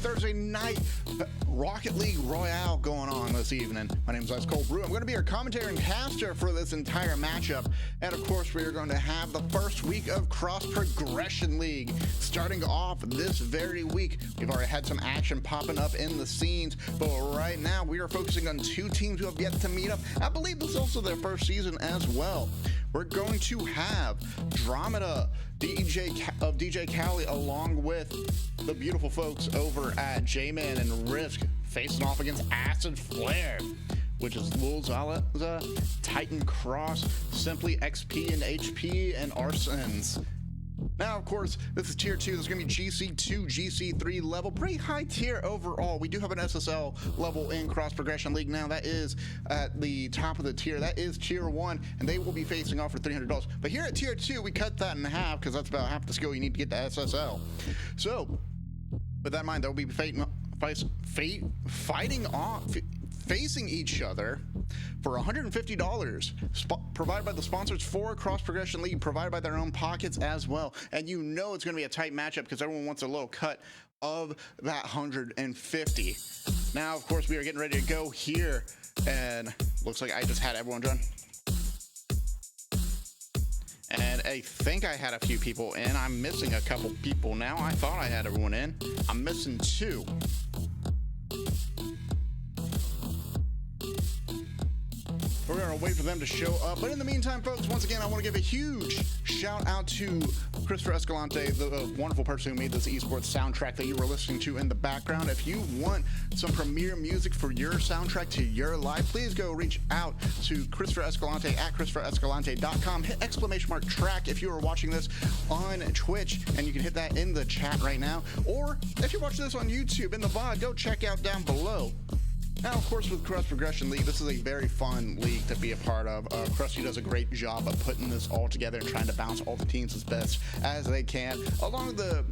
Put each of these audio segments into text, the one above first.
Thursday night Rocket League Royale going on this evening. My name is Ice Cold Brew. I'm going to be your commentator and caster for this entire matchup. And of course, we are going to have the first week of Cross Progression League starting off this very week. We've already had some action popping up in the scenes, but right now we are focusing on two teams who have yet to meet up. I believe this is also their first season as well. We're going to have Dramata of DJ Cali along with the beautiful folks over at J-Man and Risk facing off against Acid Flare, which is Lul Zalaza, Titan Cross, Simply XP and HP, and Arsons. Now, of course, this is tier 2. This is going to be GC2-GC3 level. Pretty high tier overall. We do have an SSL level in Cross Progression League now. That is at the top of the tier. That is tier 1, and they will be facing off for $300. But here at tier 2, we cut that in half because that's about half the skill you need to get to SSL. So, with that in mind, they'll be facing each other for $150, provided by the sponsors for Cross Progression League, provided by their own pockets as well. And you know it's going to be a tight matchup because everyone wants a little cut of that 150. Now, of course, we are getting ready to go here, and looks like I just had everyone done. And I think I had a few people in. I'm missing a couple people now. I thought I had everyone in. I'm missing 2. We're going to wait for them to show up. But in the meantime, folks, once again, I want to give a huge shout out to Christopher Escalante, the wonderful person who made this esports soundtrack that you were listening to in the background. If you want some premiere music for your soundtrack to your life, please go reach out to Christopher Escalante at ChristopherEscalante.com. Hit !track if you are watching this on Twitch, and you can hit that in the chat right now. Or if you're watching this on YouTube in the VOD, go check out down below. Now, of course, with Cross Progression League, this is a very fun league to be a part of. Krusty does a great job of putting this all together and trying to bounce all the teams as best as they can, along with the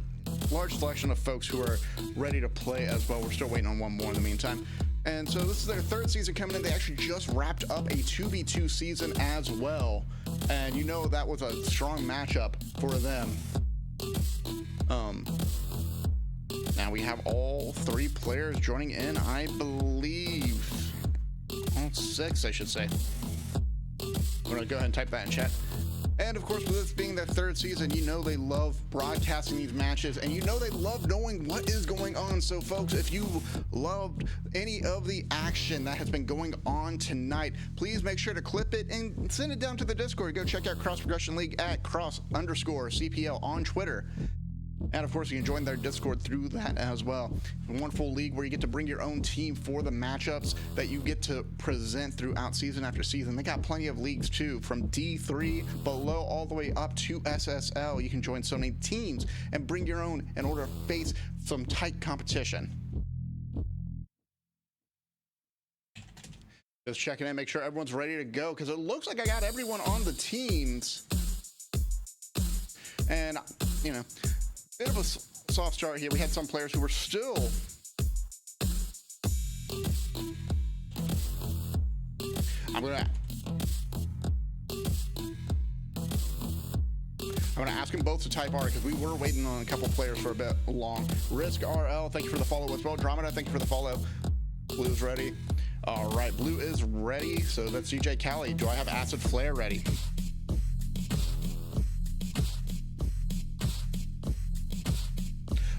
large selection of folks who are ready to play as well. We're still waiting on one more in the meantime. And so this is their 3rd season coming in. They actually just wrapped up a 2v2 season as well. And you know that was a strong matchup for them. Now we have all 3 players joining in, I believe. All 6, I should say. I'm going to go ahead and type that in chat. And of course, with this being their 3rd season, you know they love broadcasting these matches, and you know they love knowing what is going on. So folks, if you loved any of the action that has been going on tonight, please make sure to clip it and send it down to the Discord. Go check out Cross Progression League at cross_CPL on Twitter. And of course, you can join their Discord through that as well. It's a wonderful league where you get to bring your own team for the matchups that you get to present throughout season after season. They got plenty of leagues too, from D3 below all the way up to SSL. You can join so many teams and bring your own in order to face some tight competition. Just checking in, make sure everyone's ready to go, because it looks like I got everyone on the teams. And, you know, bit of a soft start here. We had some players who were still I'm gonna ask them both to type R because we were waiting on a couple players for a bit long. Risk RL, thank you for the follow as well. Dramata, thank you for the follow. Blue's ready. All right, Blue is ready. So that's DJ Cali. Do I have Acid Flare ready?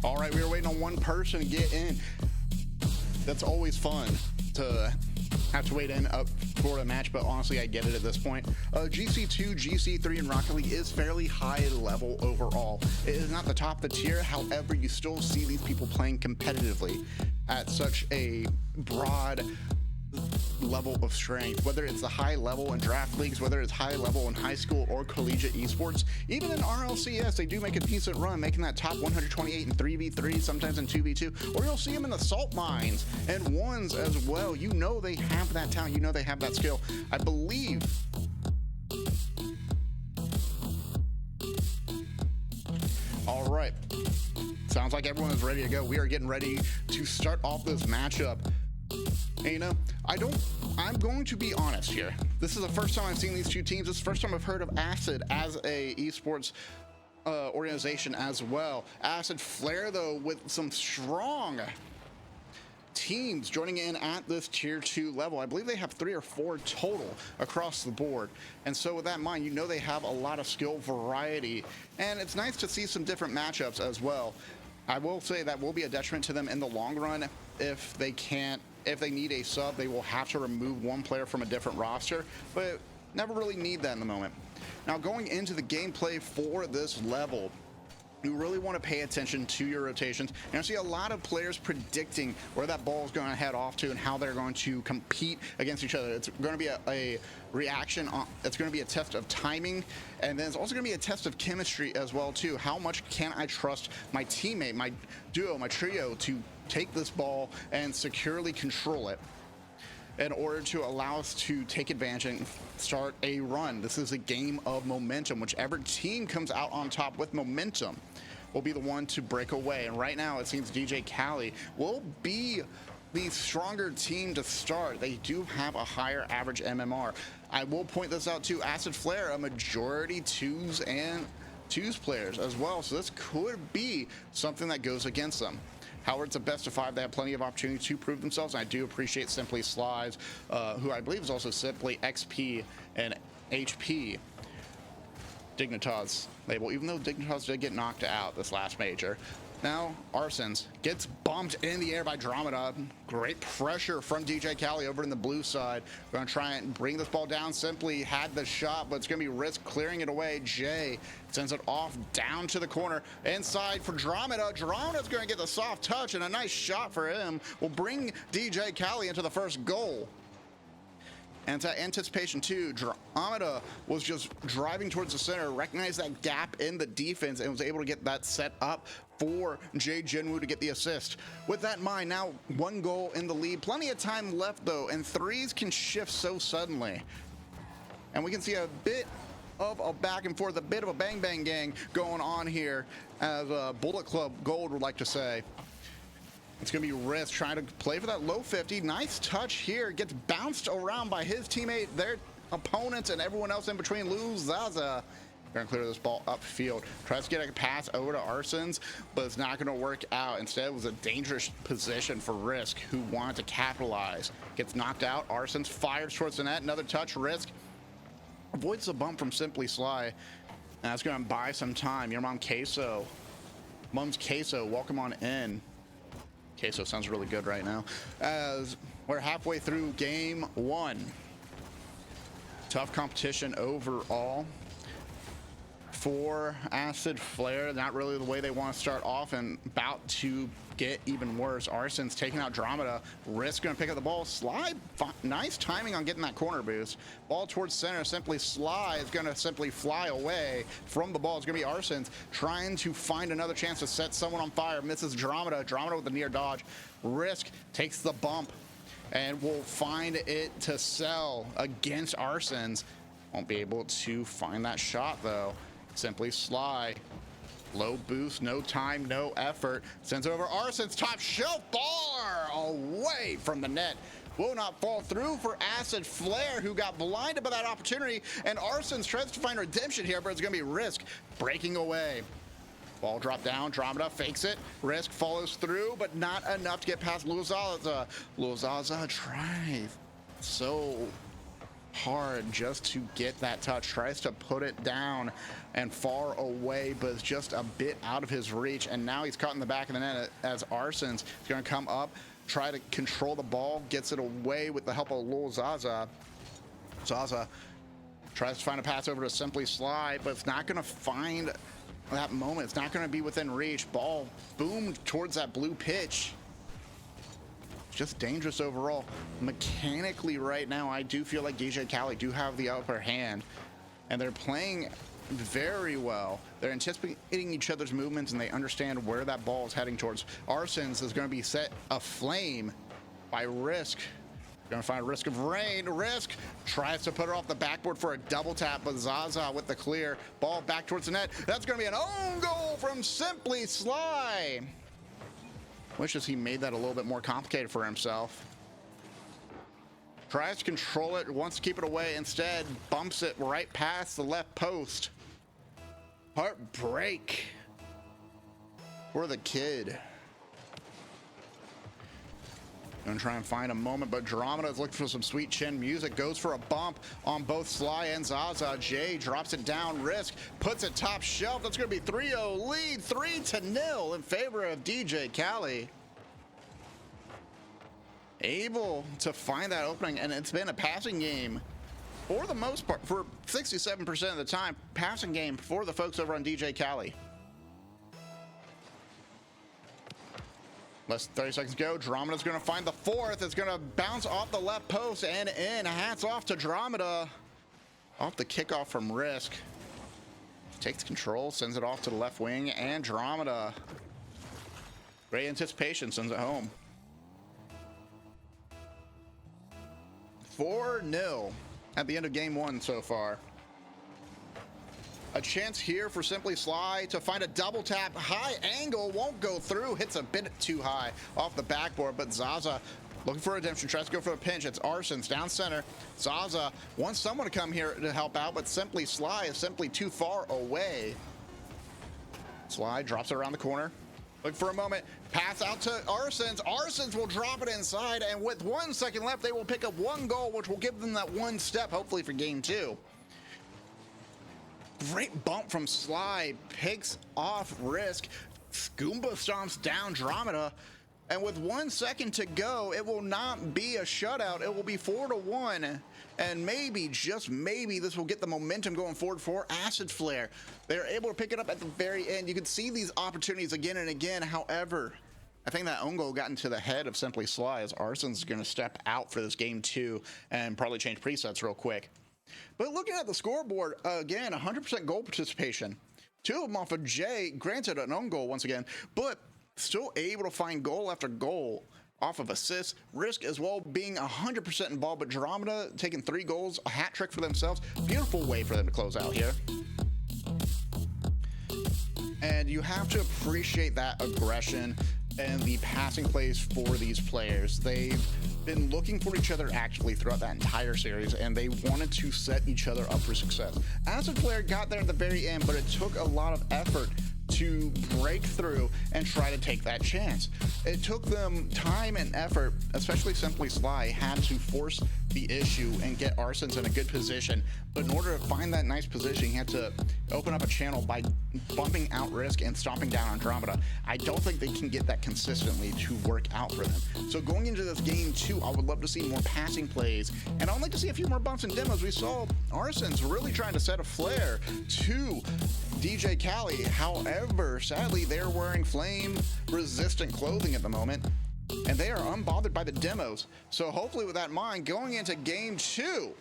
All right, we were waiting on one person to get in. That's always fun to have to wait in up for a match, but honestly, I get it at this point. GC2, GC3, and Rocket League is fairly high level overall. It is not the top of the tier, however, you still see these people playing competitively at such a broad level of strength, whether it's the high level in draft leagues, whether it's high level in high school or collegiate esports. Even in RLCS, they do make a decent run, making that top 128 in 3v3, sometimes in 2v2, or you'll see them in the salt mines and ones as well. You know they have that talent, you know they have that skill. I believe all right, sounds like everyone is ready to go. We are getting ready to start off this matchup. And you know, I'm going to be honest here. This is the first time I've seen these two teams. This is the first time I've heard of Acid as a esports organization as well. Acid Flare, though, with some strong teams joining in at this tier 2 level. I believe they have 3 or 4 total across the board. And so with that in mind, you know they have a lot of skill variety, and it's nice to see some different matchups as well. I will say that will be a detriment to them in the long run. If they need a sub, they will have to remove one player from a different roster, but never really need that in the moment. Now, going into the gameplay for this level, you really want to pay attention to your rotations. And I see a lot of players predicting where that ball is going to head off to and how they're going to compete against each other. It's going to be a reaction. It's going to be a test of timing, and then it's also going to be a test of chemistry as well too. How much can I trust my teammate, my duo, my trio to take this ball and securely control it in order to allow us to take advantage and start a run. This is a game of momentum. Whichever team comes out on top with momentum will be the one to break away. And right now it seems DJ Cali will be the stronger team to start. They do have a higher average MMR. I will point this out too. Acid Flare, a majority twos players as well. So this could be something that goes against them. However, it's a best of 5. They have plenty of opportunity to prove themselves. And I do appreciate Simply Slides, who I believe is also Simply XP and HP Dignitas label, even though Dignitas did get knocked out this last major. Now, Arsons gets bumped in the air by Dromeda. Great pressure from DJ Cali over in the blue side. We're going to try and bring this ball down. Simply had the shot, but it's going to be Risk clearing it away. Jay sends it off down to the corner. Inside for Dromeda. Dromeda's going to get the soft touch, and a nice shot for him will bring DJ Cali into the first goal. And to anticipation too, Dromeda was just driving towards the center, recognized that gap in the defense, and was able to get that set up for Jay Jinwoo to get the assist. With that in mind, now 1 goal in the lead. Plenty of time left though, and threes can shift so suddenly. And we can see a bit of a back and forth, a bit of a bang bang gang going on here, as Bullet Club Gold would like to say. It's going to be Risk trying to play for that low 50. Nice touch here. Gets bounced around by his teammate, their opponents, and everyone else in between. Zaza going to clear this ball upfield. Tries to get a pass over to Arsons, but it's not going to work out. Instead, it was a dangerous position for Risk, who wanted to capitalize. Gets knocked out. Arsons fires towards the net. Another touch. Risk avoids the bump from Simply Sly. And that's going to buy some time. Your mom Queso. Mom's Queso, welcome on in. Queso sounds really good right now. As we're halfway through game 1. Tough competition overall for Acid Flare. Not really the way they want to start off, and about to get even worse. Arson's taking out Dromeda. Risk gonna pick up the ball. Sly, nice timing on getting that corner boost. Ball towards center. Simply Sly is gonna simply fly away from the ball. It's gonna be Arsons trying to find another chance to set someone on fire. Misses Dromeda. Dromeda with the near dodge. Risk takes the bump and will find it to sell against Arsons. Won't be able to find that shot though. Simply Sly. Low boost, no time, no effort. Sends over Arsons, top shelf, bar away from the net. Will not fall through for Acid Flare, who got blinded by that opportunity. And Arsons tries to find redemption here, but it's going to be Risk breaking away. Ball dropped down, Dromeda fakes it. Risk follows through, but not enough to get past Luzaza. Luzaza tries so hard just to get that touch, tries to put it down and far away, but it's just a bit out of his reach, and now he's caught in the back of the net as Arsons is going to come up, try to control the ball, gets it away with the help of Lil Zaza. Zaza tries to find a pass over to Simply Sly, but it's not going to find that moment. It's not going to be within reach. Ball boomed towards that blue pitch. Just dangerous overall. Mechanically right now, I do feel like DJ Cali do have the upper hand, and they're playing very well. They're anticipating each other's movements, and they understand where that ball is heading towards. Arsons is going to be set aflame by Risk. Going to find Risk of Rain. Risk tries to put her off the backboard for a double tap, but Zaza with the clear. Ball back towards the net. That's going to be an own goal from Simply Sly. Wishes he made that a little bit more complicated for himself. Tries to control it, wants to keep it away. Instead, bumps it right past the left post. Heartbreak for the kid. Gonna try and find a moment, but Andromeda is looking for some sweet chin music. Goes for a bump on both Sly and Zaza. Jay drops it down. Risk puts it top shelf. That's gonna be 3-0 lead, 3-0 in favor of DJ Kali. Able to find that opening, and it's been a passing game for the most part, for 67% of the time, passing game for the folks over on DJ Kali. Less than 30 seconds to go. Andromeda's going to find the fourth. It's going to bounce off the left post and in. Hats off to Andromeda. Off the kickoff from Risk. Takes control, sends it off to the left wing, and Andromeda. Great anticipation, sends it home. 4-0 at the end of game one so far. A chance here for Simply Sly to find a double tap. High angle, won't go through. Hits a bit too high off the backboard, but Zaza looking for redemption. Tries to go for the pinch. It's Arsons down center. Zaza wants someone to come here to help out, but Simply Sly is simply too far away. Sly drops it around the corner. Look for a moment. Pass out to Arsons. Arsons will drop it inside, and with 1 second left, they will pick up one goal, which will give them that one step, hopefully, for game two. Great bump from Sly, picks off Risk, Goomba stomps down Andromeda, and with 1 second to go, it will not be a shutout. It will be 4-1, and maybe, just maybe, this will get the momentum going forward for Acid Flare. They're able to pick it up at the very end. You can see these opportunities again and again. However, I think that own goal got into the head of Simply Sly, as Arson's going to step out for this game two and probably change presets real quick. But looking at the scoreboard, again, 100% goal participation. Two of them off of Jay, granted an own goal once again, but still able to find goal after goal off of assists. Risk as well being 100% involved, but Andromeda taking 3 goals, a hat trick for themselves. Beautiful way for them to close out here. And you have to appreciate that aggression and the passing plays for these players. They've been looking for each other actively throughout that entire series, and they wanted to set each other up for success. Acid Flare got there at the very end, but it took a lot of effort to break through and try to take that chance. It took them time and effort, especially Simply Sly had to force the issue and get Arsons in a good position. But in order to find that nice position, he had to open up a channel by bumping out Risk and stomping down Andromeda. I don't think they can get that consistently to work out for them. So going into this game two, I would love to see more passing plays, and I'd like to see a few more bumps and demos. We saw Arsons really trying to set a flare to DJ Kali. However, sadly, they're wearing flame-resistant clothing at the moment, and they are unbothered by the demos. So hopefully with that in mind, going into game two,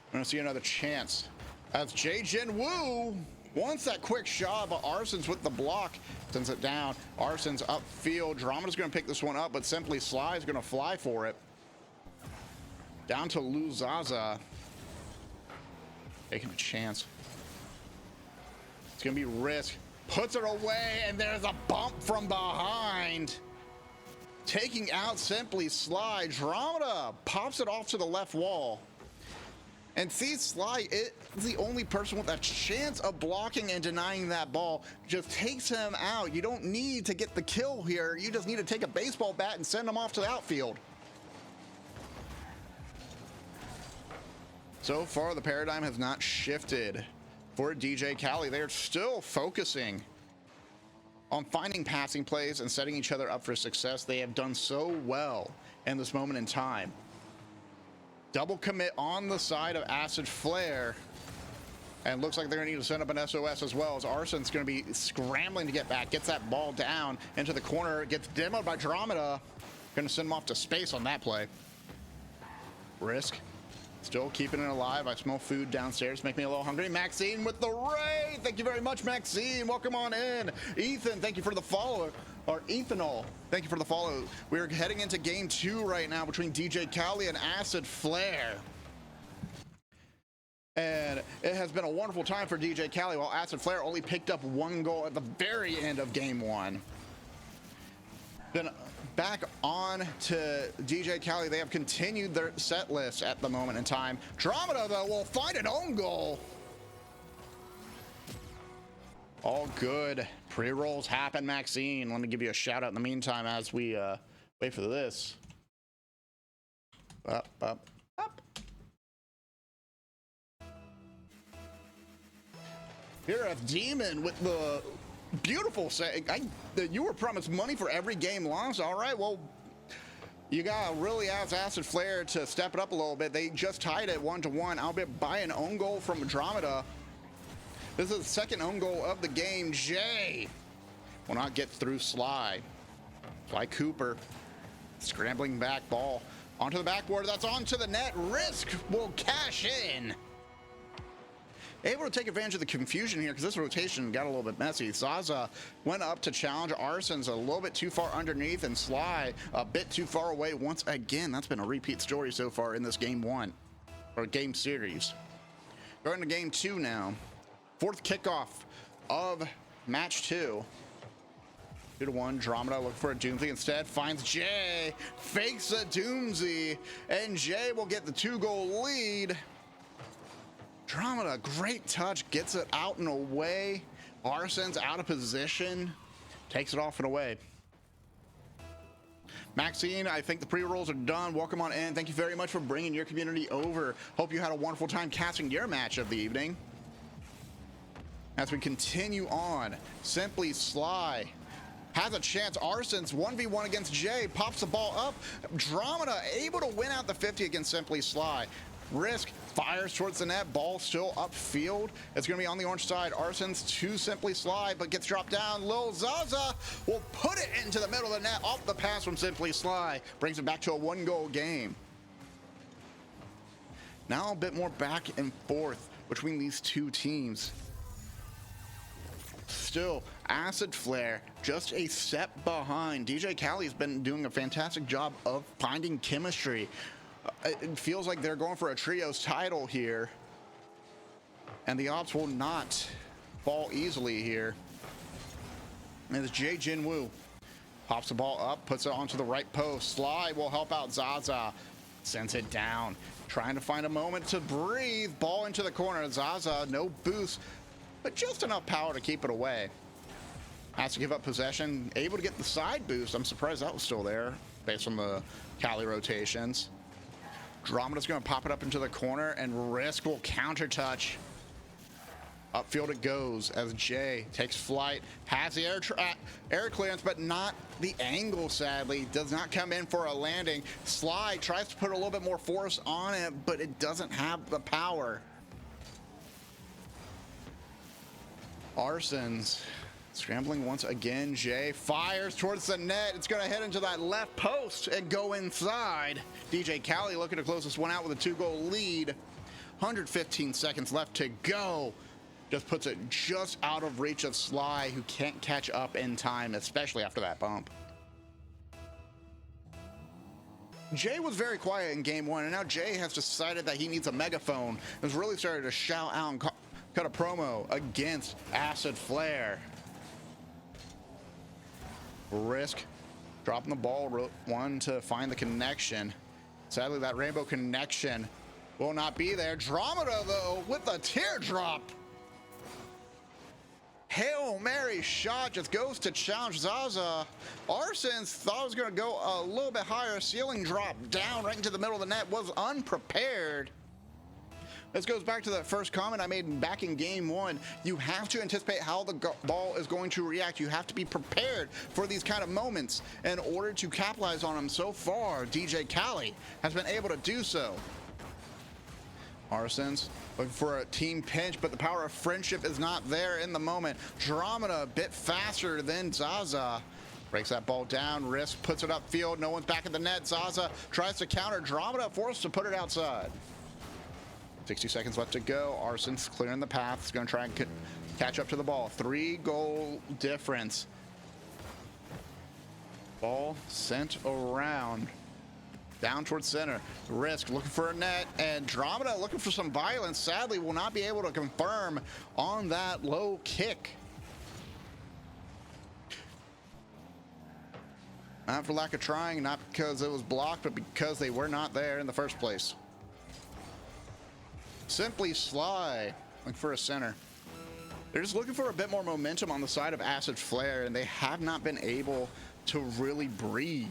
we're gonna see another chance as Jin Woo wants that quick shot, but Arsons with the block sends it down. Arsons upfield. Andromeda's gonna pick this one up, but Simply Sly is gonna fly for it. Down to Lou Zaza. Taking a chance. It's gonna be Risk. Puts it away, and there's a bump from behind. Taking out Simply Sly. Andromeda pops it off to the left wall. And see, Sly is the only person with a chance of blocking and denying that ball. Just takes him out. You don't need to get the kill here. You just need to take a baseball bat and send him off to the outfield. So far, the paradigm has not shifted for DJ Kali. They're still focusing on finding passing plays and setting each other up for success. They have done so well in this moment in time. Double commit on the side of Acid Flare, and looks like they're gonna need to send up an SOS as well, as Arson's gonna be scrambling to get back, gets that ball down into the corner, gets demoed by Andromeda. Gonna send him off to space on that play. Risk still keeping it alive. I smell food downstairs, make me a little hungry. Maxine with the raid. Thank you very much, Maxine. Welcome on in. Ethan, thank you for the follow. Or Ethanol, thank you for the follow. We're heading into game two right now between DJ Kali and Acid Flare. And it has been a wonderful time for DJ Kali, while Acid Flare only picked up 1 goal at the very end of game one. Then back on to DJ Kali. They have continued their set list at the moment in time. Andromeda, though, will find an own goal. All good. Pre-rolls happen, Maxine. Let me give you a shout out in the meantime as we Wait for this. Up, up, up. Here a Demon with the beautiful say. You were promised money for every game lost. All right, well, you gotta really ask Acid Flare to step it up a little bit. They just tied it 1-1, albeit by an own goal from Andromeda. This is the second own goal of the game. Jay will not get through Sly. Sly Cooper scrambling back, ball onto the backboard. That's onto the net. Risk will cash in. Able to take advantage of the confusion here because this rotation got a little bit messy. Zaza went up to challenge. Arson's a little bit too far underneath, and Sly a bit too far away once again. That's been a repeat story so far in this game one, or game series. Going to game two now. Fourth kickoff of match 2. 2-1. Andromeda looking for a Doomsday instead. Finds Jay. Fakes a Doomsday. And Jay will get the 2-goal lead. Andromeda, great touch. Gets it out and away. Arson's out of position. Takes it off and away. Maxine, I think the pre-rolls are done. Welcome on in. Thank you very much for bringing your community over. Hope you had a wonderful time casting your match of the evening. As we continue on, Simply Sly has a chance. Arson's 1v1 against Jay, pops the ball up. Andromeda able to win out the 50 against Simply Sly. Risk fires towards the net, ball still upfield. It's going to be on the orange side. Arson's to Simply Sly, but gets dropped down. Lil Zaza will put it into the middle of the net off the pass from Simply Sly. Brings it back to a 1-goal game. Now a bit more back and forth between these two teams. Still, Acid Flare just a step behind. DJ Callie's been doing a fantastic job of finding chemistry. It feels like they're going for a trios title here, and the odds will not fall easily here. And it's Jay Jinwoo pops the ball up, puts it onto the right post. Sly will help out Zaza, sends it down, trying to find a moment to breathe. Ball into the corner. Zaza, no boost, but just enough power to keep it away. Has to give up possession. Able to get the side boost. I'm surprised that was still there based on the Cali rotations. Andromeda's going to pop it up into the corner, and Risk will counter touch. Upfield it goes as Jay takes flight, has the air clearance, but not the angle, sadly. Does not come in for a landing. Sly tries to put a little bit more force on it, but it doesn't have the power. Arson's scrambling once again. Jay fires towards the net. It's going to head into that left post and go inside. DJ Cali looking to close this one out with a 2-goal lead. 115 seconds left to go. Just puts it just out of reach of Sly, who can't catch up in time, especially after that bump. Jay was very quiet in game one, and now Jay has decided that he needs a megaphone. Has really started to shout out and cut a promo against Acid Flare. Risk dropping the ball, one to find the connection. Sadly, that rainbow connection will not be there. Andromeda, though, with a teardrop. Hail Mary shot just goes to challenge Zaza. Arson's thought it was going to go a little bit higher. Ceiling drop down right into the middle of the net. Was unprepared. This goes back to the first comment I made back in game one. You have to anticipate how the ball is going to react. You have to be prepared for these kind of moments in order to capitalize on them. So far, DJ Cali has been able to do so. Arson's looking for a team pinch, but the power of friendship is not there in the moment. Andromeda a bit faster than Zaza. Breaks that ball down. Risk puts it upfield. No one's back at the net. Zaza tries to counter. Andromeda forced to put it outside. 60 seconds left to go. Arson's clearing the path. He's going to try and catch up to the ball. 3-goal difference. Ball sent around. Down towards center. Risk looking for a net. And Andromeda looking for some violence. Sadly, will not be able to confirm on that low kick. Not for lack of trying, not because it was blocked, but because they were not there in the first place. Simply Sly looking for a center. They're just looking for a bit more momentum on the side of Acid Flare, and they have not been able to really breathe.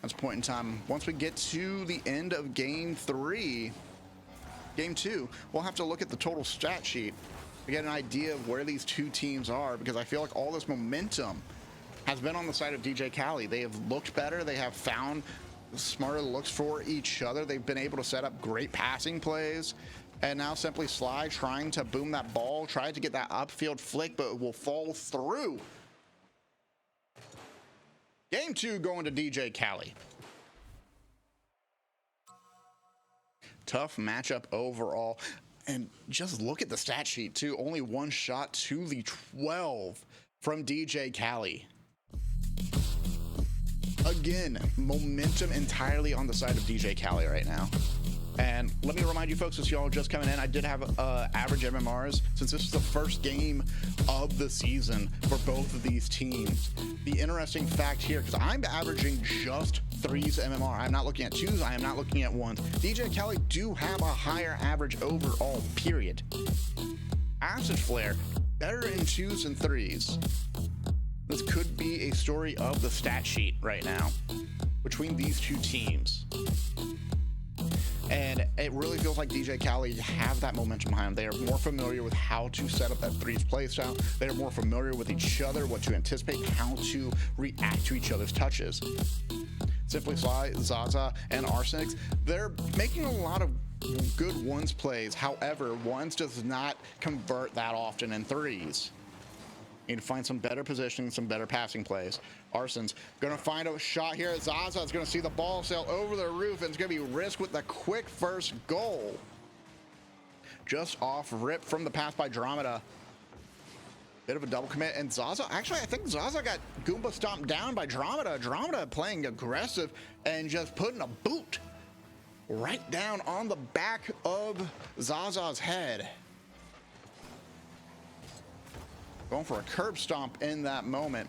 That's a point in time. Once we get to the end of game 2, we'll have to look at the total stat sheet to get an idea of where these two teams are, because I feel like all this momentum has been on the side of DJ Kali. They have looked better. They have found smarter looks for each other. They've been able to set up great passing plays. And now Simply Sly trying to boom that ball, tried to get that upfield flick, but it will fall through. Game 2 going to DJ Kali. Tough matchup overall. And just look at the stat sheet too. Only one shot to the 12 from DJ Kali. Again, momentum entirely on the side of DJ Kali right now. And let me remind you folks, as y'all just coming in, I did have average MMRs since this is the first game of the season for both of these teams. The interesting fact here, because I'm averaging just 3s MMR. I'm not looking at 2s. I am not looking at 1s. DJ Kali do have a higher average overall, period. Acid Flare, better in 2s and 3s. This could be a story of the stat sheet right now between these two teams. And it really feels like DJ Kali have that momentum behind them. They are more familiar with how to set up that 3s playstyle. They are more familiar with each other, what to anticipate, how to react to each other's touches. Simply Sly, Zaza, and Arsenics, they're making a lot of good 1s plays. However, 1s does not convert that often in 3s. Need to find some better positioning, some better passing plays. Arson's gonna find a shot here. Zaza's gonna see the ball sail over the roof, and it's gonna be Risk with the quick first goal. Just off rip from the pass by Dramata. Bit of a double commit, and Zaza, actually, I think Zaza got Goomba stomped down by Dramata. Dramata playing aggressive and just putting a boot right down on the back of Zaza's head. Going for a curb stomp in that moment.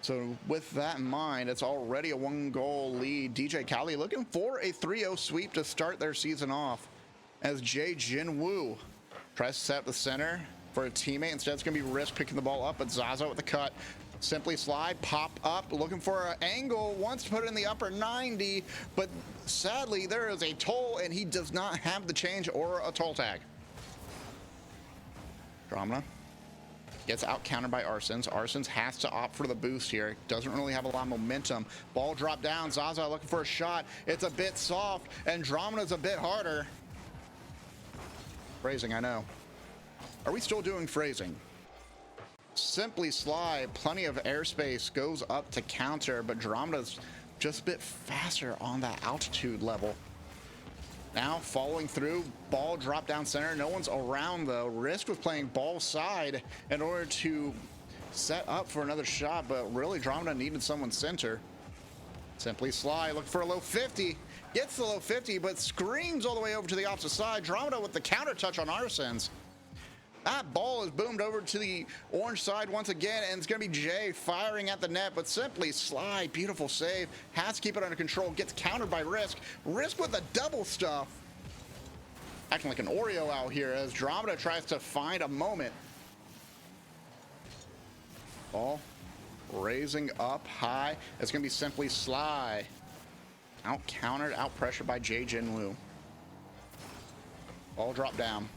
So with that in mind, it's already a 1-goal lead. DJ Kali looking for a 3-0 sweep to start their season off, as Jay Jinwoo tries to set up the center for a teammate. Instead, it's going to be Risk picking the ball up, but Zaza with the cut. Simply Slide, pop up, looking for an angle, wants to put it in the upper 90, but sadly, there is a toll, and he does not have the change or a toll tag. Dramata gets out countered by Arsons. Arsons has to opt for the boost here. Doesn't really have a lot of momentum. Ball dropped down. Zaza looking for a shot. It's a bit soft, and Dramata's a bit harder. Phrasing, I know. Are we still doing phrasing? Simply Sly, plenty of airspace, goes up to counter, but Dramata's just a bit faster on that altitude level. Now following through, ball drop down center. No one's around though. Risk was playing ball side in order to set up for another shot, but really Dramata needed someone center. Simply Sly looking for a low 50. Gets the low 50, but screams all the way over to the opposite side. Dramata with the counter touch on Arsons. That ball is boomed over to the orange side once again, and it's going to be Jay firing at the net, but Simply Sly, beautiful save, has to keep it under control, gets countered by Risk. Risk with the double stuff. Acting like an Oreo out here as Dramata tries to find a moment. Ball raising up high. It's going to be Simply Sly. Out countered, out pressured by Jay Jinwoo. Ball dropped down.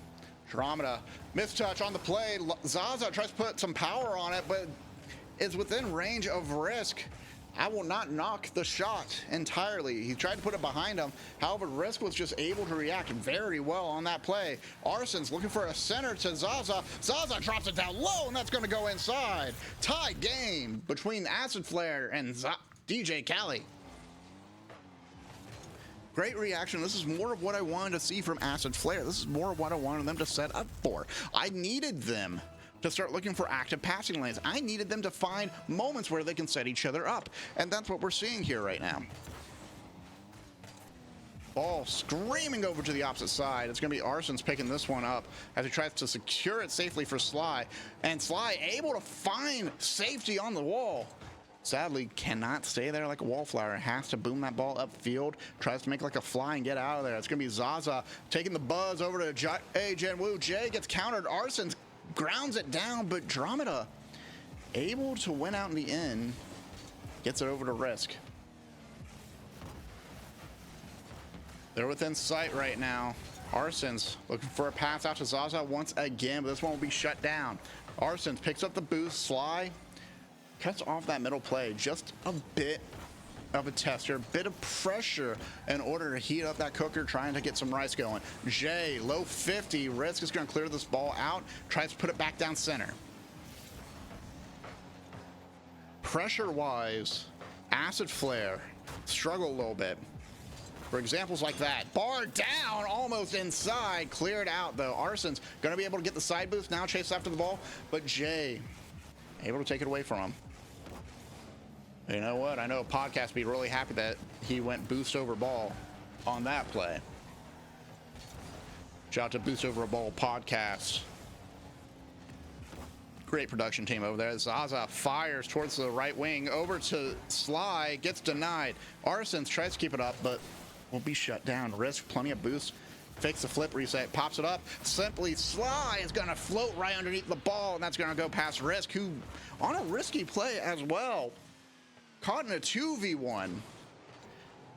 Dramata, mistouch on the play. Zaza tries to put some power on it, but is within range of Risk. I will not knock the shot entirely. He tried to put it behind him. However, Risk was just able to react very well on that play. Arson's looking for a center to Zaza. Zaza drops it down low, and that's going to go inside. Tie game between Acid Flare and DJ Kali. Great reaction. This is more of what I wanted to see from Acid Flare. This is more of what I wanted them to set up for. I needed them to start looking for active passing lanes. I needed them to find moments where they can set each other up. And that's what we're seeing here right now. Ball screaming over to the opposite side. It's going to be Arsons picking this one up as he tries to secure it safely for Sly. And Sly able to find safety on the wall. Sadly, cannot stay there like a wallflower. Has to boom that ball upfield. Tries to make like a fly and get out of there. It's going to be Zaza taking the buzz over to Jay Jinwoo. Jay gets countered. Arsons grounds it down, but Dramata able to win out in the end. Gets it over to Risk. They're within sight right now. Arsons looking for a pass out to Zaza once again, but this one will be shut down. Arsons picks up the boost. Sly cuts off that middle play. Just a bit of a tester, a bit of pressure in order to heat up that cooker, trying to get some rice going. Jay, low 50. Risk is going to clear this ball out, tries to put it back down center. Pressure-wise, Acid Flare struggle a little bit. For examples like that, bar down, almost inside, cleared out though. Arson's gonna be able to get the side boost, now chase after the ball, but Jay able to take it away from him. You know what? I know a podcast would be really happy that he went boost over ball on that play. Shout out to Boost Over a Ball podcast. Great production team over there. Zaza fires towards the right wing, over to Sly, gets denied. Arsons tries to keep it up, but will be shut down. Risk, plenty of boost. Fakes the flip reset, pops it up. Simply Sly is going to float right underneath the ball, and that's going to go past Risk, who on a risky play as well. Caught in a 2v1.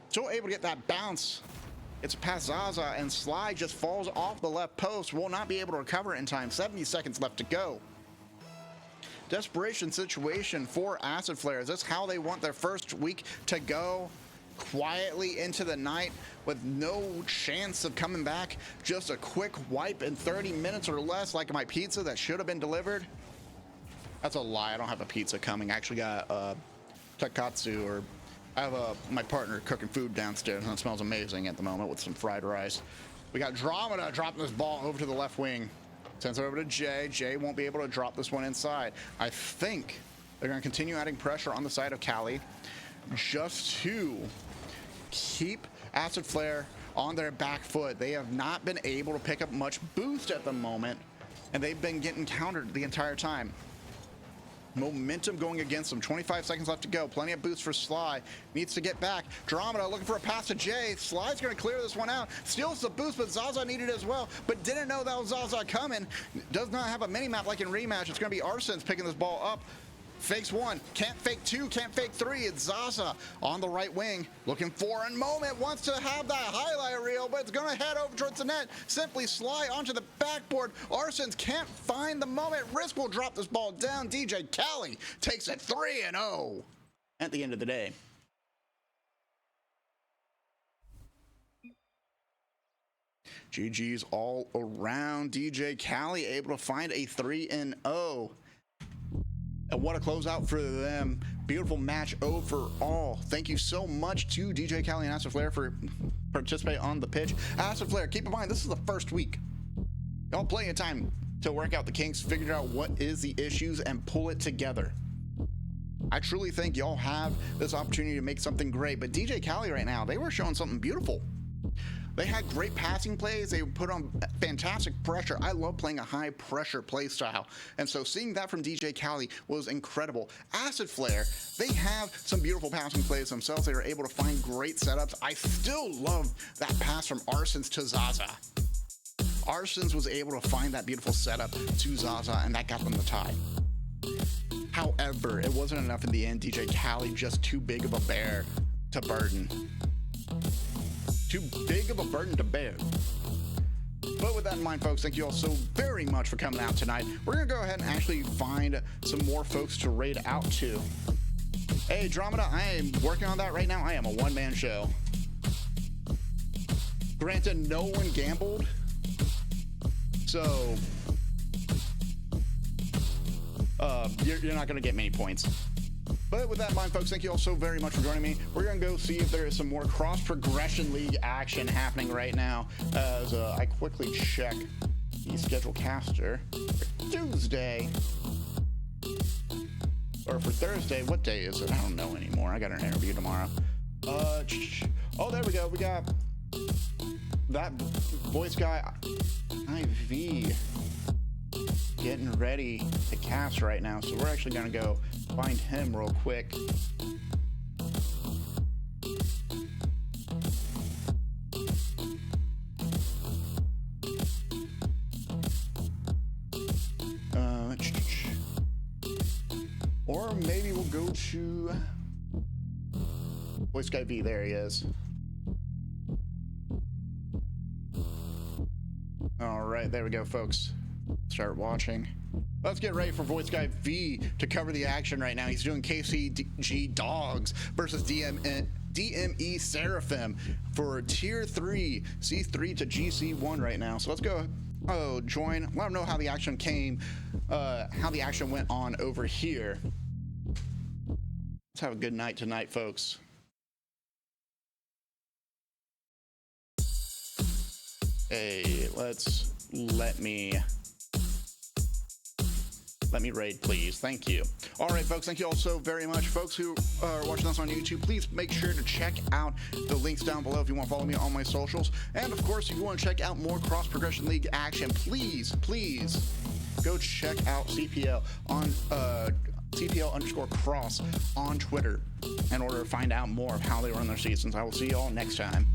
Still able to get that bounce. It's past Zaza, and Sly just falls off the left post. Will not be able to recover it in time. 70 seconds left to go. Desperation situation for Acid Flare. Is this how they want their first week to go? Quietly into the night with no chance of coming back. Just a quick wipe in 30 minutes or less, like my pizza that should have been delivered. That's a lie. I don't have a pizza coming. I actually got Takatsu, or I have my partner cooking food downstairs, and it smells amazing at the moment with some fried rice. We got Dramada dropping this ball over to the left wing. Sends it over to Jay. Jay won't be able to drop this one inside. I think they're going to continue adding pressure on the side of Cali just to keep Acid Flare on their back foot. They have not been able to pick up much boost at the moment, and they've been getting countered the entire time. Momentum going against them. 25 seconds left to go. Plenty of boost for Sly. Needs to get back. Dramada looking for a pass to Jay. Sly's going to clear this one out. Steals the boost, but Zaza needed it as well. But didn't know that was Zaza coming. Does not have a mini-map like in Rematch. It's going to be Arsons picking this ball up. Fakes one. Can't fake two. Can't fake three. It's Zaza on the right wing. Looking for a moment. Wants to have that highlight reel, but it's going to head over towards the net. Simply Sly onto the backboard. Arsons can't find the moment. Risk will drop this ball down. DJ Cali takes it 3-0 at the end of the day. GG's all around. DJ Cali able to find a 3-0. And what a closeout for them. Beautiful match overall. Thank you so much to DJ Cali and Acid Flare for participating on the pitch. Acid Flare, keep in mind, this is the first week. Y'all plenty of time to work out the kinks, figure out what is the issues, and pull it together. I truly think y'all have this opportunity to make something great. But DJ Cali right now, they were showing something beautiful. They had great passing plays. They put on fantastic pressure. I love playing a high pressure play style. And so seeing that from DJ Cali was incredible. Acid Flare, they have some beautiful passing plays themselves. They are able to find great setups. I still love that pass from Arsons to Zaza. Arsons was able to find that beautiful setup to Zaza, and that got them the tie. However, it wasn't enough in the end. DJ Cali just too big of a bear to burden. Too big of a burden to bear. But with that in mind, folks, thank you all so very much for coming out tonight. We're going to go ahead and actually find some more folks to raid out to. Hey, Dramada, I am working on that right now. I am a one-man show. Granted, no one gambled. So, you're not going to get many points. But with that in mind, folks, thank you all so very much for joining me. We're going to go see if there is some more Cross Progression League action happening right now as I quickly check the schedule caster for Tuesday. Or for Thursday. What day is it? I don't know anymore. I got an interview tomorrow. Oh, there we go. We got that voice guy, IV, getting ready to cast right now. So we're actually going to go find him real quick. Or maybe we'll go to Voice Guy V, there he is. All right, there we go, folks. Start watching. Let's get ready for Voice Guy V to cover the action right now. He's doing KCG Dogs versus DME Seraphim for Tier 3, C3 to GC1 right now. So let's go join, let them know how the action came, how the action went on over here. Let's have a good night tonight, folks. Hey, let me raid, please. Thank you. All right, folks, thank you all so very much. Folks who are watching us on YouTube, please make sure to check out the links down below if you want to follow me on my socials. And of course, if you want to check out more Cross Progression League action, please go check out CPL on CPL_cross on Twitter in order to find out more of how they run their seasons. I will see you all next time.